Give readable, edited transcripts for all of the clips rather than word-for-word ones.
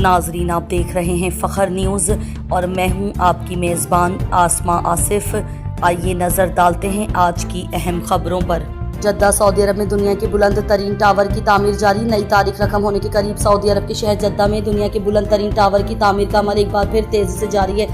ناظرین، آپ دیکھ رہے ہیں فخر نیوز اور میں ہوں آپ کی میزبان آسماں آصف۔ آئیے نظر ڈالتے ہیں آج کی اہم خبروں پر۔ جدہ سعودی عرب میں دنیا کے بلند ترین ٹاور کی تعمیر جاری، نئی تاریخ رقم ہونے کے قریب سعودی عرب کے شہر جدہ میں دنیا کے بلند ترین ٹاور کی تعمیر کا عمل ایک بار پھر تیزی سے جاری ہے،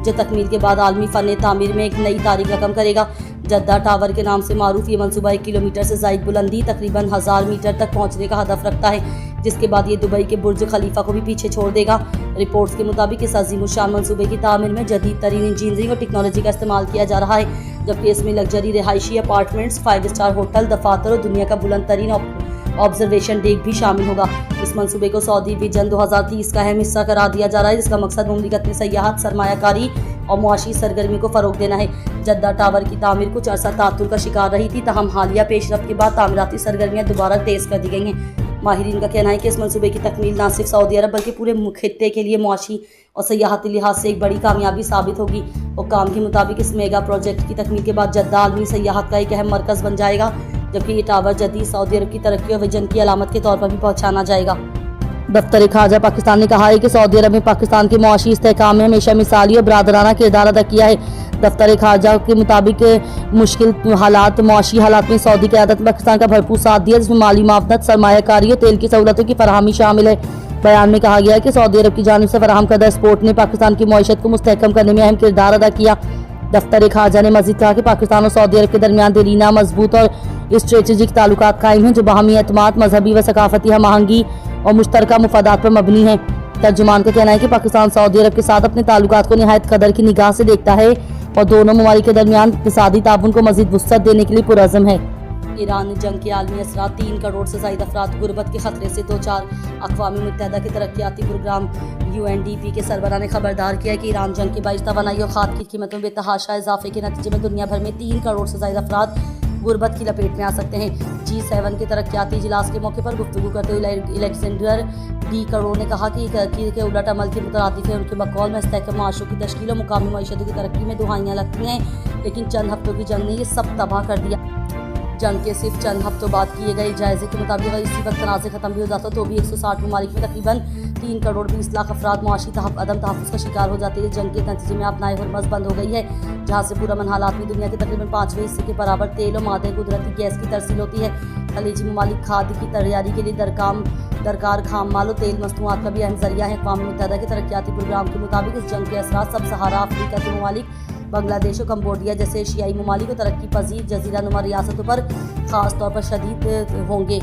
جو تکمیل کے بعد عالمی فن تعمیر میں ایک نئی تاریخ رقم کرے گا۔ جدہ ٹاور کے نام سے معروف یہ منصوبہ 1 کلومیٹر سے زائد بلندی، تقریباً 1000 میٹر تک پہنچنے کا ہدف رکھتا ہے، جس کے بعد یہ دبئی کے برج خلیفہ کو بھی پیچھے چھوڑ دے گا۔ رپورٹس کے مطابق اس عظیم الشان منصوبے کی تعمیر میں جدید ترین انجینئرنگ اور ٹیکنالوجی کا استعمال کیا جا رہا ہے، جبکہ اس میں لگژری رہائشی اپارٹمنٹس، 5 اسٹار ہوٹل، دفاتر اور دنیا کا بلند ترین آبزرویشن ڈیک بھی شامل ہوگا۔ اس منصوبے کو سعودی ویژن 2030 کا اہم حصہ قرار دیا جا رہا ہے، جس کا مقصد مملکت میں سیاحت، سرمایہ کاری اور معاشی سرگرمی کو فروغ دینا ہے۔ جدہ ٹاور کی تعمیر کچھ عرصہ تعطل کا شکار رہی تھی، تاہم حالیہ پیش رفت کے بعد تعمیراتی سرگرمیاں دوبارہ تیز کر دی گئی ہیں۔ ماہرین کا کہنا ہے کہ اس منصوبے کی تکمیل نہ صرف سعودی عرب بلکہ پورے خطے کے لیے معاشی اور سیاحتی لحاظ سے ایک بڑی کامیابی ثابت ہوگی۔ حکام کے مطابق اس میگا پروجیکٹ کی تکمیل کے بعد جدہ عالمی سیاحت کا ایک اہم مرکز بن جائے گا، جبکہ یہ ٹاور جدید سعودی عرب کی ترقی اور ویژن کی علامت کے طور پر بھی پہچانا جائے گا۔ دفتر خارجہ پاکستان نے کہا ہے کہ سعودی عرب نے پاکستان کے معاشی استحکام میں ہمیشہ مثالی اور برادرانہ کردار ادا کیا ہے۔ دفتر خارجہ کے مطابق مشکل حالات، معاشی حالات میں سعودی قیادت نے پاکستان کا بھرپور ساتھ دیا، جس میں مالی معاونت، سرمایہ کاری اور تیل کی سہولتوں کی فراہمی شامل ہے۔ بیان میں کہا گیا ہے کہ سعودی عرب کی جانب سے فراہم کردہ سپورٹ نے پاکستان کی معیشت کو مستحکم کرنے میں اہم کردار ادا کیا۔ دفتر خارجہ نے مزید کہا کہ پاکستان اور سعودی عرب کے درمیان دیرینہ، مضبوط اور اسٹریٹجک تعلقات قائم ہیں، جو باہمی اعتماد، مذہبی و ثقافتی ہم آہنگی اور مشترکہ مفادات پر مبنی ہیں۔ ترجمان کا کہنا ہے کہ پاکستان سعودی عرب کے ساتھ اپنے تعلقات کو نہایت قدر کی نگاہ سے دیکھتا ہے اور دونوں ممالک کے درمیان اقتصادی تعاون کو مزید وسعت دینے کے لیے پرعزم ہے۔ ایران جنگ کے عالمی اثرات، 3 کروڑ سے زائد افراد غربت کے خطرے سے دوچار۔ اقوام متحدہ کے ترقیاتی پروگرام UNDP کے سربراہ نے خبردار کیا ہے کہ ایران جنگ کے باعث توانائی اور کھاد کی قیمتوں میں بے تحاشا اضافے کے نتیجے میں دنیا بھر میں 3 کروڑ سے زائد افراد غربت کی لپیٹ میں آ سکتے ہیں۔ G7 کے ترقیاتی اجلاس کے موقع پر گفتگو کرتے ہوئے الیگزینڈر ڈی کرو نے کہا کہ ترقی کے الٹ عمل کے مترادف ہے۔ ان کے بقول مستحکم معاشروں کی تشکیل اور مقامی معیشتوں کی ترقی میں دہائیاں لگتی ہیں، لیکن چند ہفتوں کی جنگ نے یہ سب تباہ کر دیا۔ جنگ کے صرف چند ہفتوں بعد کیے گئے جائزے کے مطابق اگر اسی وقت تنازع ختم بھی ہو جاتا تو بھی 160 ممالک میں تقریباً 3 کروڑ 20 لاکھ افراد معاشی عدم تحفظ کا شکار ہو جاتے ہیں۔ جنگ کے نتیجے میں اپنائے ہرمز بند ہو گئی ہے، جہاں سے پرامن حالات میں دنیا کے تقریباً 5ویں حصے کے برابر تیل اور مادہ قدرتی گیس کی ترسیل ہوتی ہے۔ خلیجی ممالک کھاد کی تیاری کے لیے درکار خام مال اور تیل مصنوعات کا بھی اہم ذریعہ ہے۔ اقوام متحدہ کے ترقیاتی پروگرام کے مطابق اس جنگ کے اثرات سب سہارا افریقہ کے ممالک، بنگلہ دیش اور کمبوڈیا جیسے ایشیائی ممالک اور ترقی پذیر جزیرہ نما ریاستوں پر خاص طور پر شدید ہوں گے۔